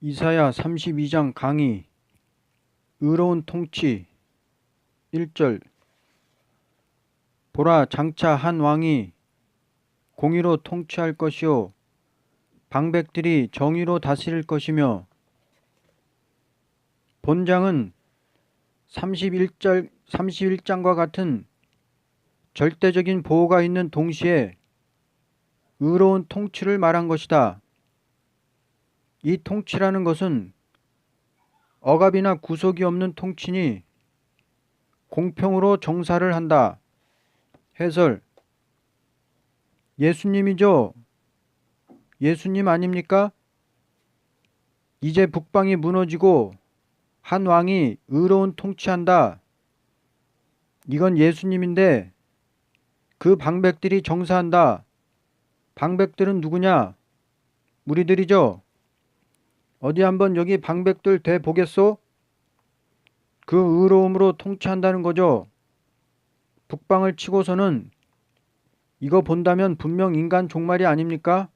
이사야 32장 강의. 의로운 통치. 1절. 보라, 장차 한 왕이 공의로 통치할 것이요 방백들이 정의로 다스릴 것이며. 본장은 31장과 같은 절대적인 보호가 있는 동시에 의로운 통치를 말한 것이다. 이 통치라는 것은 억압이나 구속이 없는 통치니 공평으로 정사를 한다. 해설. 예수님이죠. 예수님 아닙니까? 이제 북방이 무너지고 한 왕이 의로운 통치한다. 이건 예수님인데 그 방백들이 정사한다. 방백들은 누구냐? 우리들이죠. 어디 한번 여기 방백들 돼 보겠소? 그 의로움으로 통치한다는 거죠. 북방을 치고서는 이거 본다면 분명 인간 종말이 아닙니까?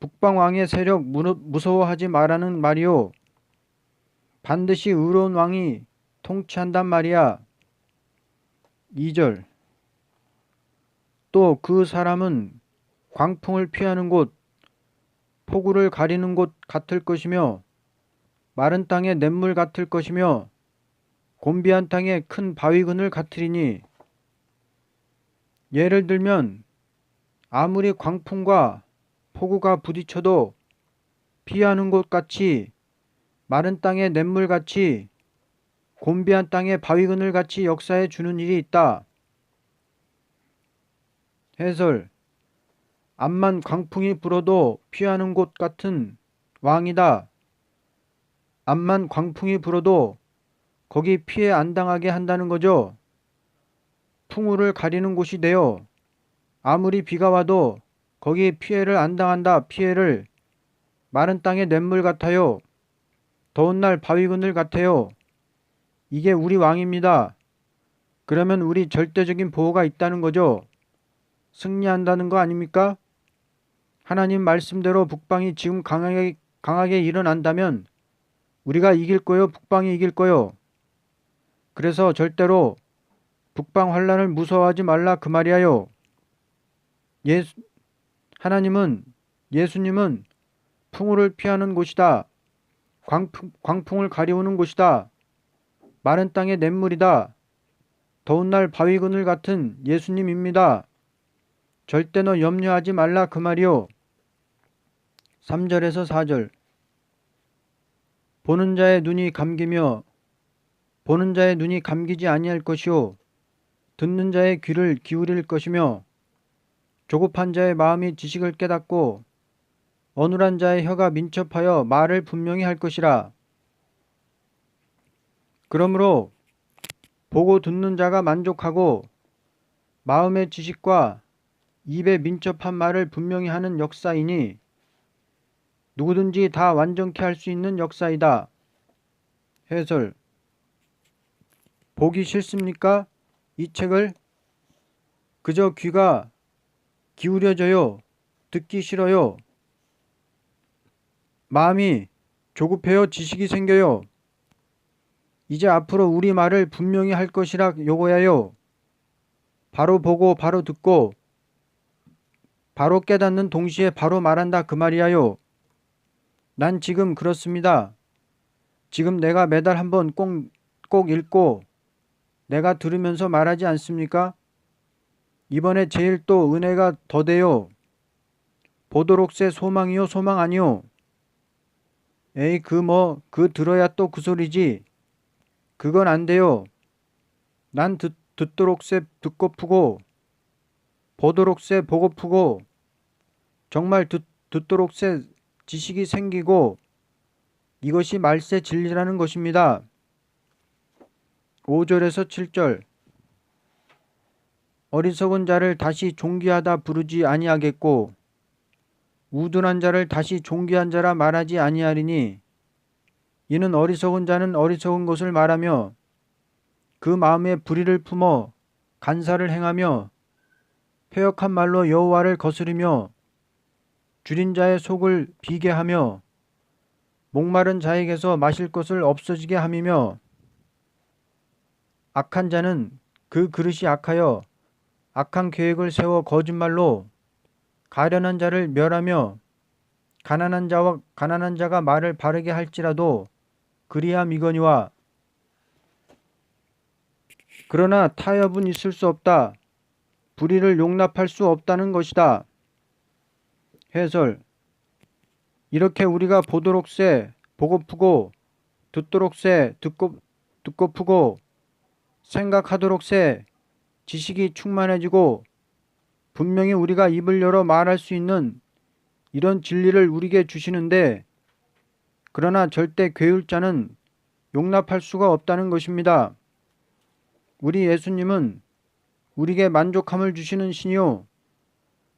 북방 왕의 세력 무서워하지 말라는 말이요. 반드시 의로운 왕이 통치한단 말이야. 2절. 또 그 사람은 광풍을 피하는 곳, 폭우를 가리는 곳 같을 것이며 마른 땅의 냇물 같을 것이며 곤비한 땅의 큰 바위근을 같으리니. 예를 들면 아무리 광풍과 폭우가 부딪혀도 피하는 곳 같이, 마른 땅의 냇물 같이, 곤비한 땅의 바위근을 같이 역사해 주는 일이 있다. 해설. 암만 광풍이 불어도 피하는 곳 같은 왕이다. 암만 광풍이 불어도 거기 피해 안 당하게 한다는 거죠. 풍우를 가리는 곳이 되어 아무리 비가 와도 거기 피해를 안 당한다. 피해를. 마른 땅의 냇물 같아요. 더운 날 바위그늘 같아요. 이게 우리 왕입니다. 그러면 우리 절대적인 보호가 있다는 거죠. 승리한다는 거 아닙니까? 하나님 말씀대로 북방이 지금 강하게 일어난다면 우리가 이길 거요, 북방이 이길 거요. 그래서 절대로 북방 환란을 무서워하지 말라 그 말이야요. 예수님은 풍우를 피하는 곳이다. 광풍을 가리우는 곳이다. 마른 땅의 냇물이다. 더운 날 바위그늘 같은 예수님입니다. 절대 너 염려하지 말라 그 말이요. 3절에서 4절. 보는 자의 눈이 감기지 아니할 것이요 듣는 자의 귀를 기울일 것이며 조급한 자의 마음이 지식을 깨닫고 어눌한 자의 혀가 민첩하여 말을 분명히 할 것이라. 그러므로 보고 듣는 자가 만족하고 마음의 지식과 입의 민첩한 말을 분명히 하는 역사이니 누구든지 다 완전케 할 수 있는 역사이다. 해설. 보기 싫습니까? 이 책을? 그저 귀가 기울여져요. 듣기 싫어요. 마음이 조급해요. 지식이 생겨요. 이제 앞으로 우리 말을 분명히 할 것이라 요구해요. 바로 보고 바로 듣고 바로 깨닫는 동시에 바로 말한다 그 말이야요. 난 지금 그렇습니다. 지금 내가 매달 한번 꼭 읽고 내가 들으면서 말하지 않습니까? 이번에 제일 또 은혜가 더돼요. 보도록 새 소망이요 소망 아니요. 에이 그 들어야 또 그 소리지. 그건 안 돼요. 난 듣도록 새 듣고프고 보도록 새 보고프고 정말 듣도록 새 지식이 생기고 이것이 말세 진리라는 것입니다. 5절에서 7절. 어리석은 자를 다시 존귀하다 부르지 아니하겠고 우둔한 자를 다시 존귀한 자라 말하지 아니하리니 이는 어리석은 자는 어리석은 것을 말하며 그 마음에 불의를 품어 간사를 행하며 패역한 말로 여호와를 거스르며 줄인 자의 속을 비게 하며 목마른 자에게서 마실 것을 없어지게 함이며 악한 자는 그 그릇이 악하여 악한 계획을 세워 거짓말로 가련한 자를 멸하며 가난한 자가 말을 바르게 할지라도 그리함이거니와 그러나 타협은 있을 수 없다. 불의를 용납할 수 없다는 것이다. 해설. 이렇게 우리가 보도록새 보고프고 듣도록새 듣고프고 생각하도록새 지식이 충만해지고 분명히 우리가 입을 열어 말할 수 있는 이런 진리를 우리에게 주시는데 그러나 절대 괴율자는 용납할 수가 없다는 것입니다. 우리 예수님은 우리에게 만족함을 주시는 신이요.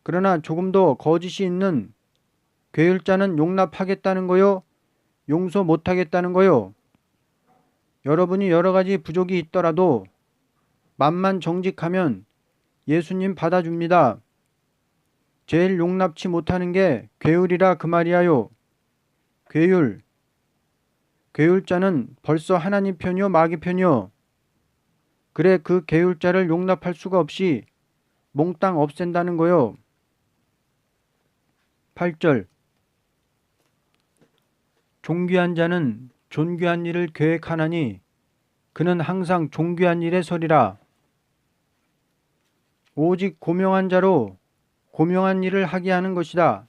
그러나 조금도 거짓이 있는 괴율자는 용납하겠다는 거요? 용서 못하겠다는 거요? 여러분이 여러 가지 부족이 있더라도 맘만 정직하면 예수님 받아줍니다. 제일 용납치 못하는 게 괴율이라 그 말이야요. 괴율자는 벌써 하나님 편이요 마귀 편이요. 그래 그 괴율자를 용납할 수가 없이 몽땅 없앤다는 거요. 8절. 존귀한 자는 존귀한 일을 계획하나니 그는 항상 존귀한 일에 서리라. 오직 고명한 자로 고명한 일을 하게 하는 것이다.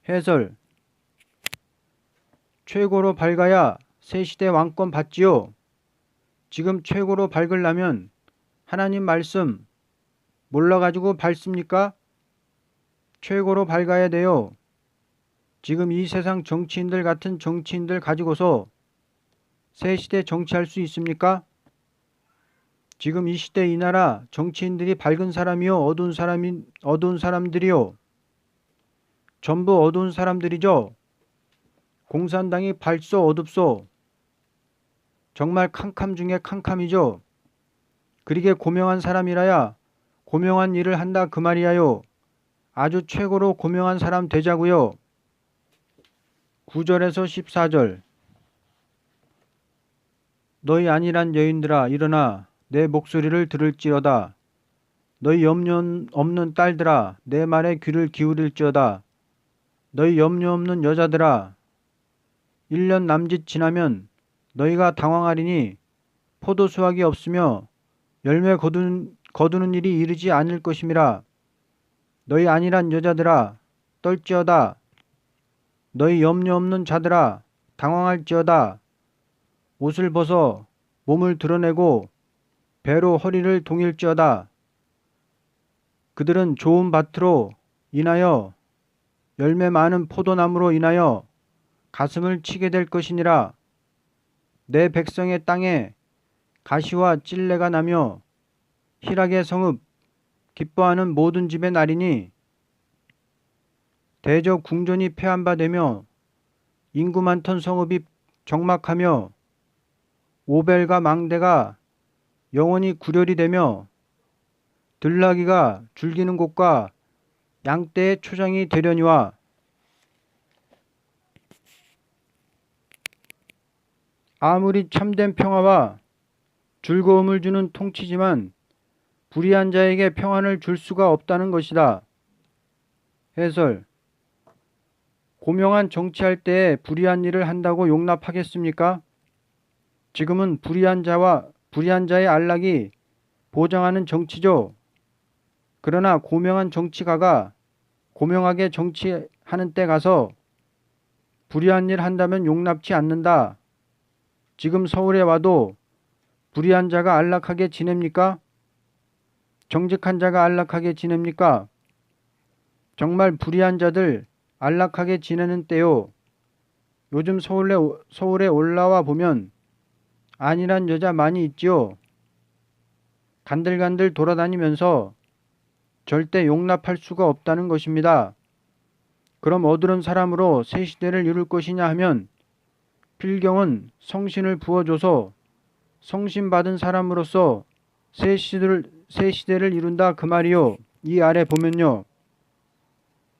해설. 최고로 밝아야 새 시대 왕권 받지요. 지금 최고로 밝으려면 하나님 말씀 몰라가지고 밝습니까? 최고로 밝아야 돼요. 지금 이 세상 정치인들 같은 정치인들 가지고서 새 시대 정치할 수 있습니까? 지금 이 시대 이 나라 정치인들이 밝은 사람이요 어두운 사람들이요. 전부 어두운 사람들이죠. 공산당이 밝소 어둡소. 정말 캄캄 중에 캄캄이죠. 그리게 고명한 사람이라야 고명한 일을 한다 그 말이야요. 아주 최고로 고명한 사람 되자고요. 9절에서 14절. 너희 안일한 여인들아 일어나 내 목소리를 들을지어다. 너희 염려 없는 딸들아 내 말에 귀를 기울일지어다. 너희 염려 없는 여자들아 1년 남짓 지나면 너희가 당황하리니 포도 수확이 없으며 열매 거두는 일이 이르지 않을 것임이라. 너희 안일한 여자들아 떨지어다. 너희 염려 없는 자들아 당황할지어다. 옷을 벗어 몸을 드러내고 배로 허리를 동일지어다. 그들은 좋은 밭으로 인하여 열매 많은 포도나무로 인하여 가슴을 치게 될 것이니라. 내 백성의 땅에 가시와 찔레가 나며 희락의 성읍 기뻐하는 모든 집의 날이니 대적 궁전이 패한 바 되며 인구 많던 성읍이 적막하며 오벨과 망대가 영원히 구렬이 되며 들나귀가 줄기는 곳과 양떼의 초장이 되려니와. 아무리 참된 평화와 즐거움을 주는 통치지만 불의한 자에게 평안을 줄 수가 없다는 것이다. 해설. 고명한 정치할 때에 불의한 일을 한다고 용납하겠습니까? 지금은 불의한 자의 안락이 보장하는 정치죠. 그러나 고명한 정치가가 고명하게 정치하는 때 가서 불의한 일 한다면 용납치 않는다. 지금 서울에 와도 불의한 자가 안락하게 지냅니까? 정직한 자가 안락하게 지냅니까? 정말 불의한 자들 안락하게 지내는 때요. 요즘 서울에 올라와 보면 안일한 여자 많이 있지요. 간들간들 돌아다니면서 절대 용납할 수가 없다는 것입니다. 그럼 어두운 사람으로 새 시대를 이룰 것이냐 하면 필경은 성신을 부어줘서 성신 받은 사람으로서 새 시대를 이룬다 그 말이요. 이 아래 보면요.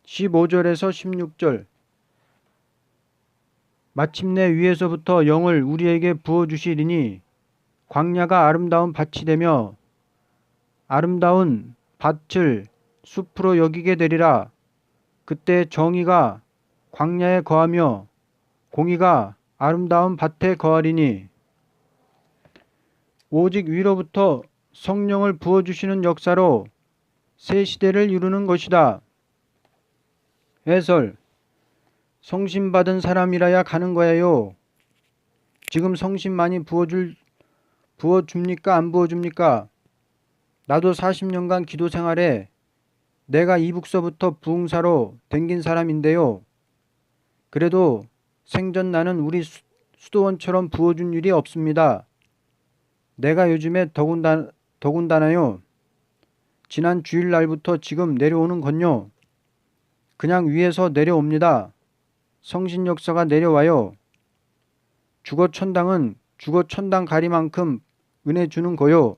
15절에서 16절. 마침내 위에서부터 영을 우리에게 부어주시리니 광야가 아름다운 밭이 되며 아름다운 밭을 숲으로 여기게 되리라. 그때 정의가 광야에 거하며 공의가 아름다운 밭에 거하리니 오직 위로부터 성령을 부어주시는 역사로 새 시대를 이루는 것이다. 해설. 성신 받은 사람이라야 가는 거예요. 지금 성신 많이 부어줍니까? 안 부어줍니까? 나도 40년간 기도 생활에 내가 이북서부터 부흥사로 댕긴 사람인데요. 그래도 생전 나는 우리 수도원처럼 부어준 일이 없습니다. 내가 요즘에 더군다나요. 지난 주일날부터 지금 내려오는 건요. 그냥 위에서 내려옵니다. 성신 역사가 내려와요. 주거천당은 주거천당 가리만큼 은혜 주는 거요.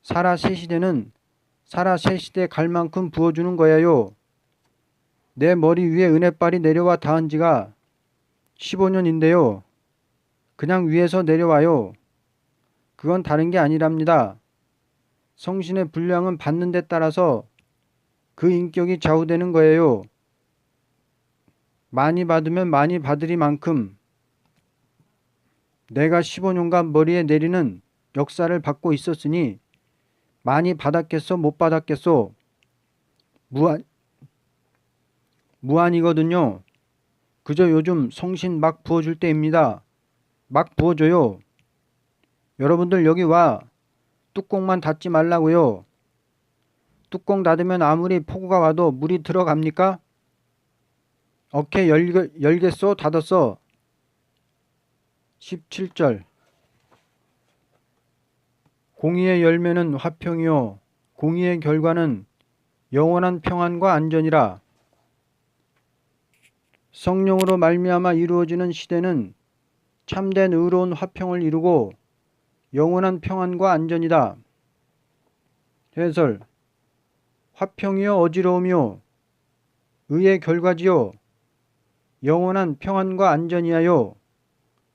살아 새시대는 살아 새시대 갈 만큼 부어주는 거야요. 내 머리 위에 은혜빨이 내려와 닿은 지가 15년인데요. 그냥 위에서 내려와요. 그건 다른 게 아니랍니다. 성신의 분량은 받는 데 따라서 그 인격이 좌우되는 거예요. 많이 받으면 많이 받으리만큼 내가 15년간 머리에 내리는 역사를 받고 있었으니 많이 받았겠어 못 받았겠어? 무한이거든요. 그저 요즘 성신 막 부어줄 때입니다. 막 부어줘요. 여러분들 여기 와. 뚜껑만 닫지 말라고요. 뚜껑 닫으면 아무리 폭우가 와도 물이 들어갑니까? 어케 열겠어? 닫았어? 17절. 공의의 열매는 화평이요 공의의 결과는 영원한 평안과 안전이라. 성령으로 말미암아 이루어지는 시대는 참된 의로운 화평을 이루고 영원한 평안과 안전이다. 해설. 화평이요 어지러움이요 의의 결과지요 영원한 평안과 안전이하여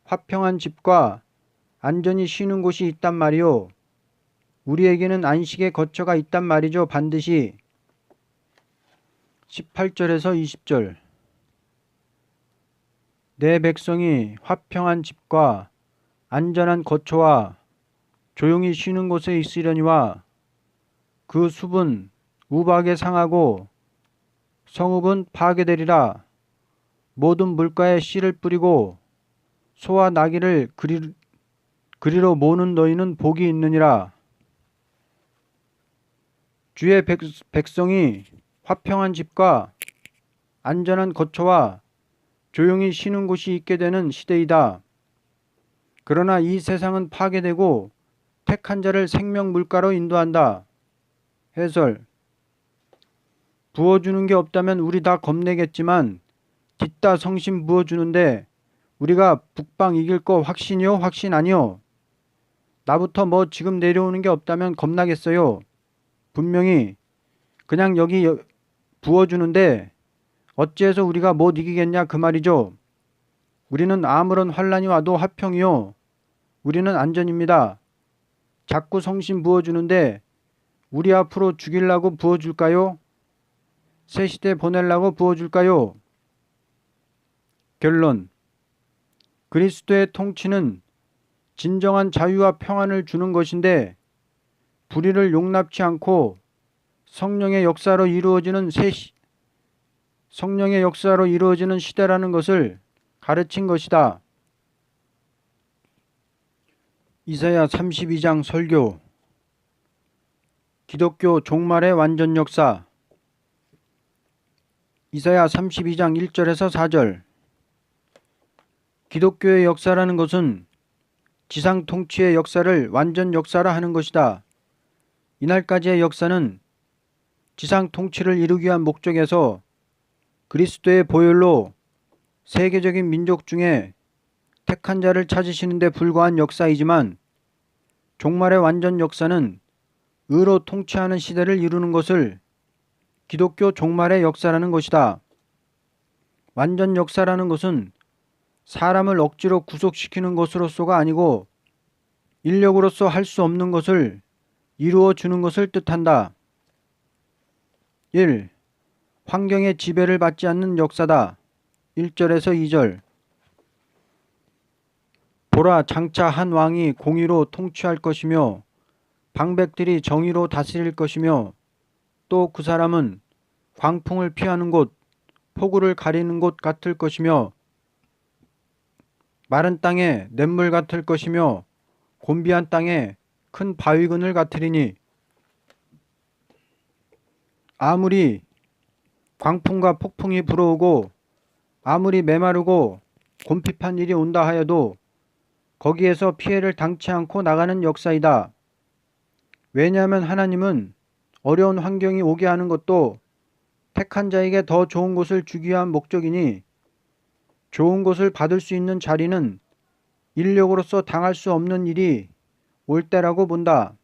화평한 집과 안전히 쉬는 곳이 있단 말이요. 우리에게는 안식의 거처가 있단 말이죠. 반드시. 18절에서 20절. 내 백성이 화평한 집과 안전한 거처와 조용히 쉬는 곳에 있으려니와 그 숲은 우박에 상하고 성읍은 파괴되리라. 모든 물가에 씨를 뿌리고 소와 나귀를 그리로 모는 너희는 복이 있느니라. 주의 백성이 화평한 집과 안전한 거처와 조용히 쉬는 곳이 있게 되는 시대이다. 그러나 이 세상은 파괴되고 택한 자를 생명 물가로 인도한다. 해설. 부어주는 게 없다면 우리 다 겁내겠지만 뒷다 성신 부어주는데 우리가 북방 이길 거 확신이요? 확신 아니요? 나부터 뭐 지금 내려오는 게 없다면 겁나겠어요? 분명히 그냥 여기 부어주는데 어찌해서 우리가 못 이기겠냐 그 말이죠. 우리는 아무런 환란이 와도 화평이요. 우리는 안전입니다. 자꾸 성신 부어주는데 우리 앞으로 죽이려고 부어줄까요? 새 시대 보내려고 부어줄까요? 결론. 그리스도의 통치는 진정한 자유와 평안을 주는 것인데 불의를 용납치 않고 성령의 역사로 이루어지는 시대라는 것을 가르친 것이다. 이사야 32장 설교. 기독교 종말의 완전 역사. 이사야 32장 1절에서 4절. 기독교의 역사라는 것은 지상 통치의 역사를 완전 역사라 하는 것이다. 이날까지의 역사는 지상 통치를 이루기 위한 목적에서 그리스도의 보혈로 세계적인 민족 중에 택한 자를 찾으시는 데 불과한 역사이지만 종말의 완전 역사는 의로 통치하는 시대를 이루는 것을 기독교 종말의 역사라는 것이다. 완전 역사라는 것은 사람을 억지로 구속시키는 것으로서가 아니고 인력으로서 할 수 없는 것을 이루어 주는 것을 뜻한다. 1. 환경의 지배를 받지 않는 역사다. 1절에서 2절. 보라, 장차 한 왕이 공의로 통치할 것이며 방백들이 정의로 다스릴 것이며 또 그 사람은 광풍을 피하는 곳, 폭우를 가리는 곳 같을 것이며 마른 땅에 냇물 같을 것이며 곤비한 땅에 큰 바위근을 같으리니 아무리 광풍과 폭풍이 불어오고 아무리 메마르고 곰핍한 일이 온다 하여도 거기에서 피해를 당치 않고 나가는 역사이다. 왜냐하면 하나님은 어려운 환경이 오게 하는 것도 택한 자에게 더 좋은 것을 주기 위한 목적이니 좋은 것을 받을 수 있는 자리는 인력으로서 당할 수 없는 일이 올 때라고 본다.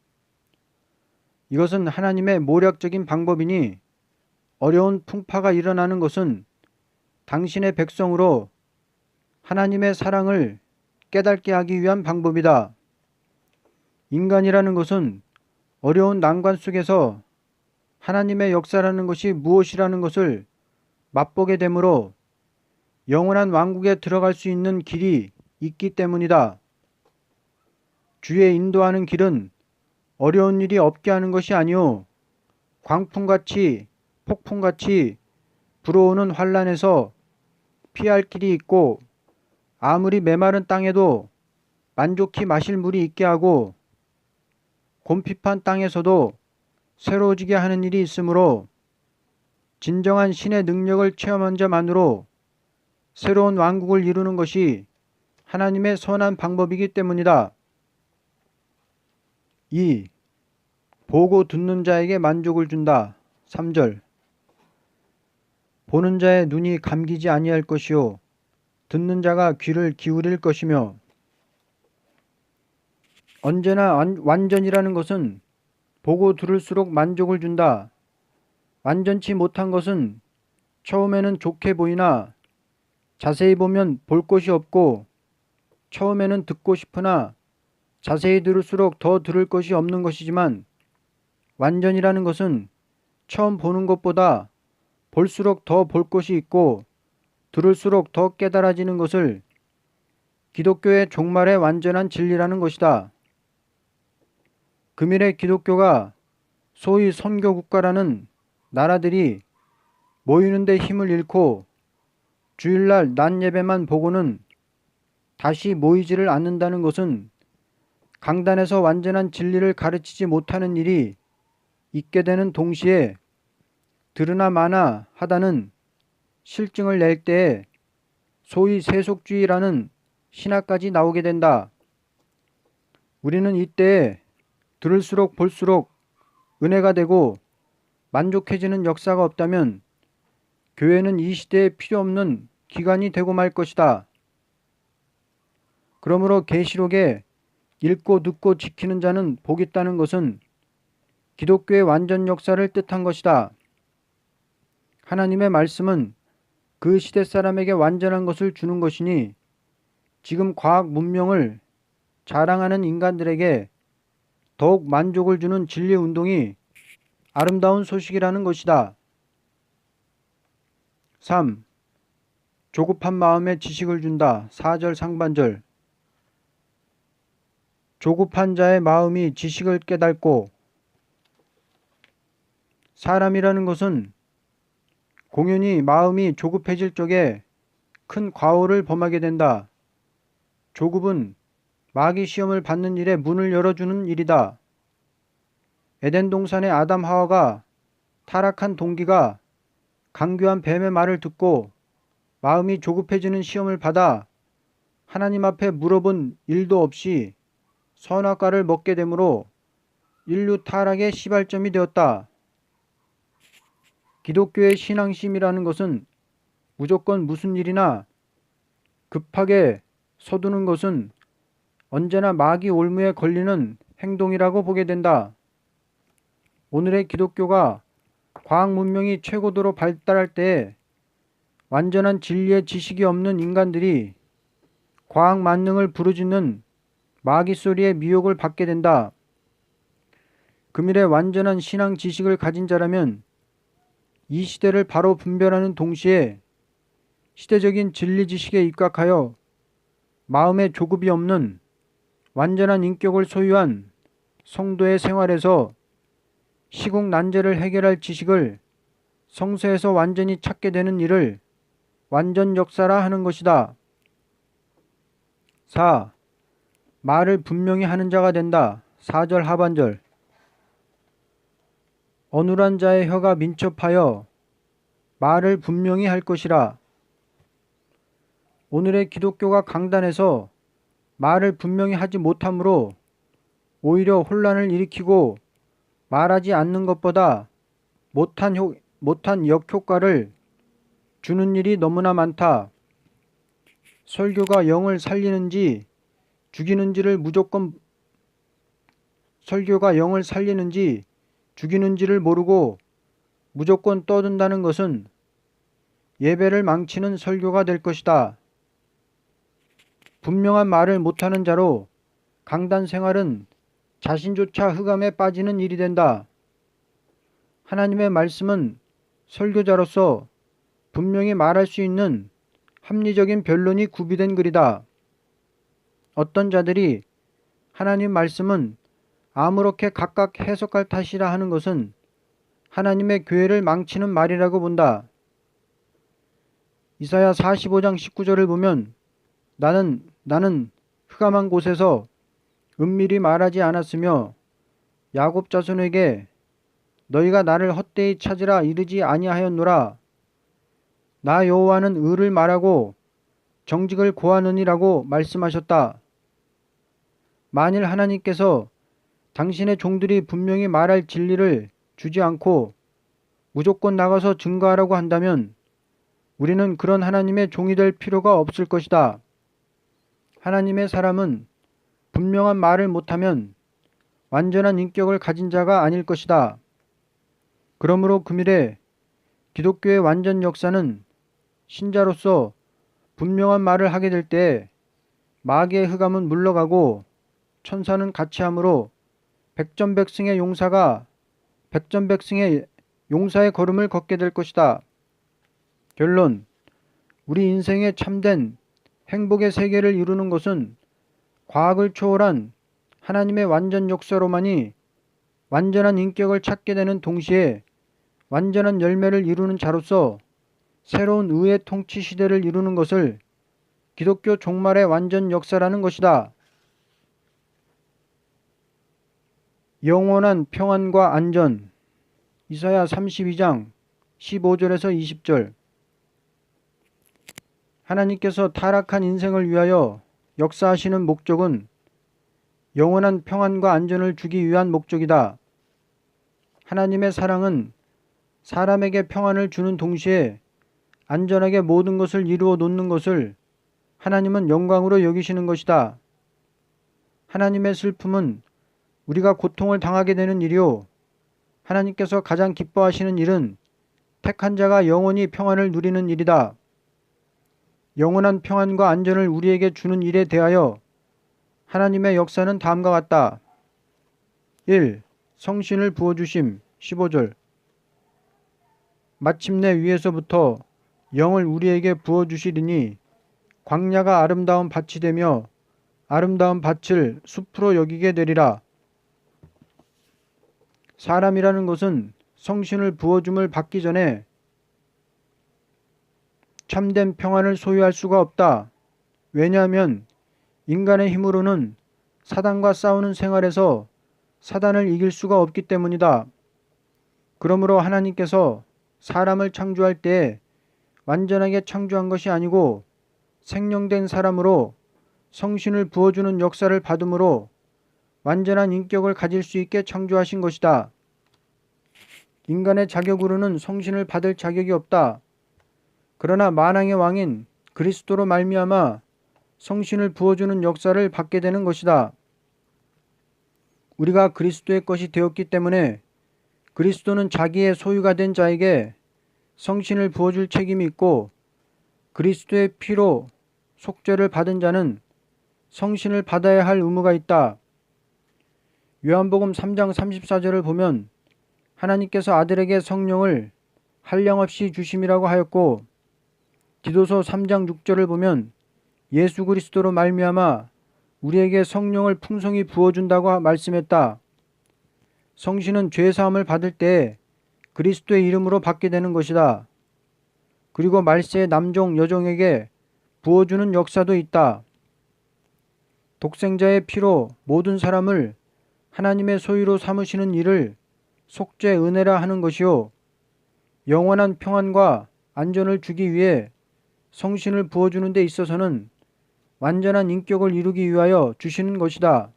이것은 하나님의 모략적인 방법이니 어려운 풍파가 일어나는 것은 당신의 백성으로 하나님의 사랑을 깨닫게 하기 위한 방법이다. 인간이라는 것은 어려운 난관 속에서 하나님의 역사라는 것이 무엇이라는 것을 맛보게 되므로 영원한 왕국에 들어갈 수 있는 길이 있기 때문이다. 주의 인도하는 길은 어려운 일이 없게 하는 것이 아니오 광풍같이 폭풍같이 불어오는 환란에서 피할 길이 있고 아무리 메마른 땅에도 만족히 마실 물이 있게 하고 곰핍한 땅에서도 새로워지게 하는 일이 있으므로 진정한 신의 능력을 체험한 자만으로 새로운 왕국을 이루는 것이 하나님의 선한 방법이기 때문이다. 2. 보고 듣는 자에게 만족을 준다. 3절. 보는 자의 눈이 감기지 아니할 것이요 듣는 자가 귀를 기울일 것이며 언제나 완전이라는 것은 보고 들을수록 만족을 준다. 완전치 못한 것은 처음에는 좋게 보이나 자세히 보면 볼 것이 없고 처음에는 듣고 싶으나 자세히 들을수록 더 들을 것이 없는 것이지만 완전이라는 것은 처음 보는 것보다 볼수록 더 볼 것이 있고 들을수록 더 깨달아지는 것을 기독교의 종말의 완전한 진리라는 것이다. 금일의 기독교가 소위 선교국가라는 나라들이 모이는데 힘을 잃고 주일날 낮 예배만 보고는 다시 모이지를 않는다는 것은 강단에서 완전한 진리를 가르치지 못하는 일이 있게 되는 동시에 들으나 마나 하다는 실증을 낼 때에 소위 세속주의라는 신화까지 나오게 된다. 우리는 이때에 들을수록 볼수록 은혜가 되고 만족해지는 역사가 없다면 교회는 이 시대에 필요 없는 기관이 되고 말 것이다. 그러므로 계시록에 읽고 듣고 지키는 자는 복 있다는 것은 기독교의 완전 역사를 뜻한 것이다. 하나님의 말씀은 그 시대 사람에게 완전한 것을 주는 것이니 지금 과학 문명을 자랑하는 인간들에게 더욱 만족을 주는 진리 운동이 아름다운 소식이라는 것이다. 3. 조급한 마음에 지식을 준다. 4절 상반절. 조급한 자의 마음이 지식을 깨닫고 사람이라는 것은 공연히 마음이 조급해질 적에 큰 과오를 범하게 된다. 조급은 마귀 시험을 받는 일에 문을 열어주는 일이다. 에덴 동산의 아담 하와가 타락한 동기가 강교한 뱀의 말을 듣고 마음이 조급해지는 시험을 받아 하나님 앞에 물어본 일도 없이 선악과를 먹게 되므로 인류 타락의 시발점이 되었다. 기독교의 신앙심이라는 것은 무조건 무슨 일이나 급하게 서두는 것은 언제나 마귀 올무에 걸리는 행동이라고 보게 된다. 오늘의 기독교가 과학 문명이 최고도로 발달할 때에 완전한 진리의 지식이 없는 인간들이 과학 만능을 부르짖는 마귀 소리의 미혹을 받게 된다. 금일의 완전한 신앙 지식을 가진 자라면 이 시대를 바로 분별하는 동시에 시대적인 진리 지식에 입각하여 마음에 조급이 없는 완전한 인격을 소유한 성도의 생활에서 시국 난제를 해결할 지식을 성서에서 완전히 찾게 되는 일을 완전 역사라 하는 것이다. 4. 말을 분명히 하는 자가 된다. 4절 하반절. 어눌한 자의 혀가 민첩하여 말을 분명히 할 것이라. 오늘의 기독교가 강단에서 말을 분명히 하지 못함으로 오히려 혼란을 일으키고 말하지 않는 것보다 못한 역효과를 주는 일이 너무나 많다. 설교가 영을 살리는지 죽이는지를 모르고 무조건 떠든다는 것은 예배를 망치는 설교가 될 것이다. 분명한 말을 못하는 자로 강단 생활은 자신조차 흑암에 빠지는 일이 된다. 하나님의 말씀은 설교자로서 분명히 말할 수 있는 합리적인 변론이 구비된 글이다. 어떤 자들이 하나님 말씀은 아무렇게 각각 해석할 탓이라 하는 것은 하나님의 교회를 망치는 말이라고 본다. 이사야 45장 19절을 보면 나는 흑암한 곳에서 은밀히 말하지 않았으며 야곱 자손에게 너희가 나를 헛되이 찾으라 이르지 아니하였노라. 나 여호와는 의를 말하고 정직을 고하느니라고 말씀하셨다. 만일 하나님께서 당신의 종들이 분명히 말할 진리를 주지 않고 무조건 나가서 증거하라고 한다면 우리는 그런 하나님의 종이 될 필요가 없을 것이다. 하나님의 사람은 분명한 말을 못하면 완전한 인격을 가진 자가 아닐 것이다. 그러므로 금일에 기독교의 완전 역사는 신자로서 분명한 말을 하게 될 때 마귀의 흑암은 물러가고 천사는 같이 함으로 백전백승의 용사의 걸음을 걷게 될 것이다. 결론. 우리 인생의 참된 행복의 세계를 이루는 것은 과학을 초월한 하나님의 완전 역사로만이 완전한 인격을 찾게 되는 동시에 완전한 열매를 이루는 자로서 새로운 의의 통치 시대를 이루는 것을 기독교 종말의 완전 역사라는 것이다. 영원한 평안과 안전. 이사야 32장 15절에서 20절. 하나님께서 타락한 인생을 위하여 역사하시는 목적은 영원한 평안과 안전을 주기 위한 목적이다. 하나님의 사랑은 사람에게 평안을 주는 동시에 안전하게 모든 것을 이루어 놓는 것을 하나님은 영광으로 여기시는 것이다. 하나님의 슬픔은 우리가 고통을 당하게 되는 일이요. 하나님께서 가장 기뻐하시는 일은 택한 자가 영원히 평안을 누리는 일이다. 영원한 평안과 안전을 우리에게 주는 일에 대하여 하나님의 역사는 다음과 같다. 1. 성신을 부어주심 15절. 마침내 위에서부터 영을 우리에게 부어주시리니 광야가 아름다운 밭이 되며 아름다운 밭을 숲으로 여기게 되리라. 사람이라는 것은 성신을 부어줌을 받기 전에 참된 평안을 소유할 수가 없다. 왜냐하면 인간의 힘으로는 사단과 싸우는 생활에서 사단을 이길 수가 없기 때문이다. 그러므로 하나님께서 사람을 창조할 때 완전하게 창조한 것이 아니고 생령된 사람으로 성신을 부어주는 역사를 받음으로 완전한 인격을 가질 수 있게 창조하신 것이다. 인간의 자격으로는 성신을 받을 자격이 없다. 그러나 만왕의 왕인 그리스도로 말미암아 성신을 부어주는 역사를 받게 되는 것이다. 우리가 그리스도의 것이 되었기 때문에 그리스도는 자기의 소유가 된 자에게 성신을 부어줄 책임이 있고 그리스도의 피로 속죄를 받은 자는 성신을 받아야 할 의무가 있다. 요한복음 3장 34절을 보면 하나님께서 아들에게 성령을 한량없이 주심이라고 하였고, 디도서 3장 6절을 보면 예수 그리스도로 말미암아 우리에게 성령을 풍성히 부어준다고 말씀했다. 성신은 죄사함을 받을 때 그리스도의 이름으로 받게 되는 것이다. 그리고 말세의 남종 여종에게 부어주는 역사도 있다. 독생자의 피로 모든 사람을 하나님의 소유로 삼으시는 일을 속죄 은혜라 하는 것이요, 영원한 평안과 안전을 주기 위해 성신을 부어주는 데 있어서는 완전한 인격을 이루기 위하여 주시는 것이다.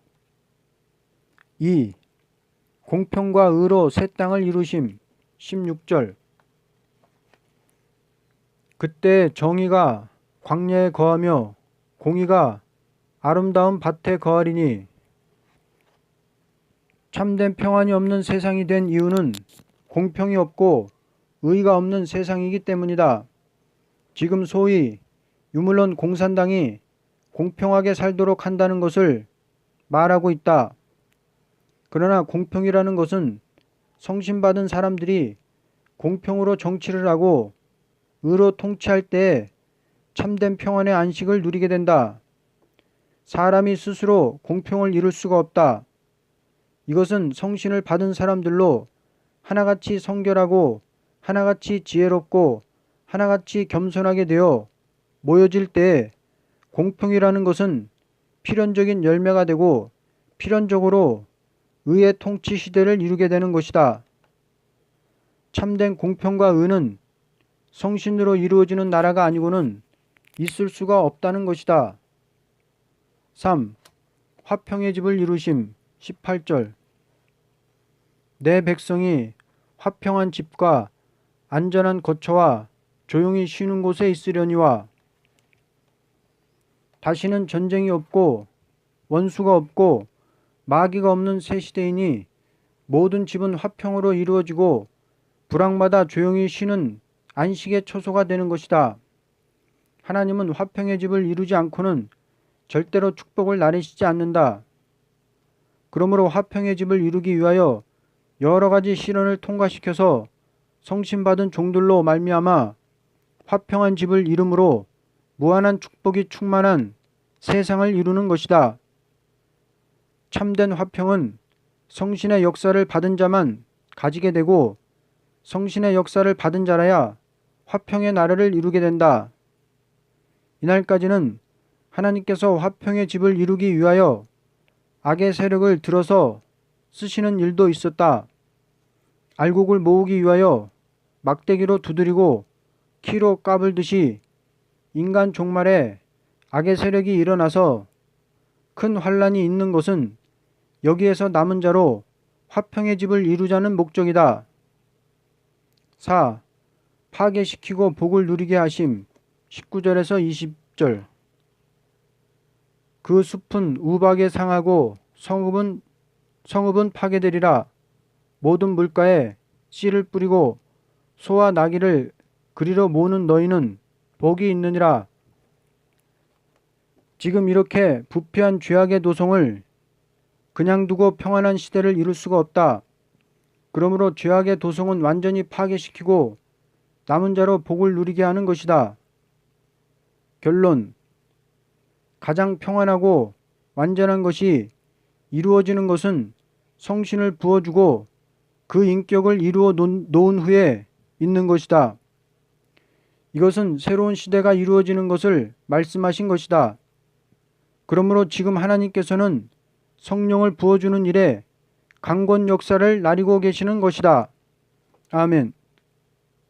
2. 공평과 의로 새 땅을 이루심. 16절. 그때 정의가 광야에 거하며 공의가 아름다운 밭에 거하리니. 참된 평안이 없는 세상이 된 이유는 공평이 없고 의가 없는 세상이기 때문이다. 지금 소위 유물론 공산당이 공평하게 살도록 한다는 것을 말하고 있다. 그러나 공평이라는 것은 성신받은 사람들이 공평으로 정치를 하고 의로 통치할 때에 참된 평안의 안식을 누리게 된다. 사람이 스스로 공평을 이룰 수가 없다. 이것은 성신을 받은 사람들로 하나같이 성결하고 하나같이 지혜롭고 하나같이 겸손하게 되어 모여질 때 공평이라는 것은 필연적인 열매가 되고 필연적으로 의의 통치 시대를 이루게 되는 것이다. 참된 공평과 의는 성신으로 이루어지는 나라가 아니고는 있을 수가 없다는 것이다. 3. 화평의 집을 이루심. 18절. 내 백성이 화평한 집과 안전한 거처와 조용히 쉬는 곳에 있으려니와. 다시는 전쟁이 없고 원수가 없고 마귀가 없는 새 시대이니 모든 집은 화평으로 이루어지고 불황마다 조용히 쉬는 안식의 초소가 되는 것이다. 하나님은 화평의 집을 이루지 않고는 절대로 축복을 나르시지 않는다. 그러므로 화평의 집을 이루기 위하여 여러 가지 시련을 통과시켜서 성신받은 종들로 말미암아 화평한 집을 이룸으로 무한한 축복이 충만한 세상을 이루는 것이다. 참된 화평은 성신의 역사를 받은 자만 가지게 되고 성신의 역사를 받은 자라야 화평의 나라를 이루게 된다. 이날까지는 하나님께서 화평의 집을 이루기 위하여 악의 세력을 들어서 쓰시는 일도 있었다. 알곡을 모으기 위하여 막대기로 두드리고 키로 까불듯이 인간 종말에 악의 세력이 일어나서 큰 환란이 있는 것은 여기에서 남은 자로 화평의 집을 이루자는 목적이다. 4. 파괴시키고 복을 누리게 하심. 19절에서 20절. 그 숲은 우박에 상하고 성읍은 파괴되리라. 모든 물가에 씨를 뿌리고 소와 나귀를 그리로 모으는 너희는 복이 있느니라. 지금 이렇게 부패한 죄악의 도성을 그냥 두고 평안한 시대를 이룰 수가 없다. 그러므로 죄악의 도성은 완전히 파괴시키고 남은 자로 복을 누리게 하는 것이다. 결론. 가장 평안하고 완전한 것이 이루어지는 것은 성신을 부어주고 그 인격을 이루어 놓은 후에 있는 것이다. 이것은 새로운 시대가 이루어지는 것을 말씀하신 것이다. 그러므로 지금 하나님께서는 성령을 부어주는 일에 강권 역사를 나리고 계시는 것이다. 아멘.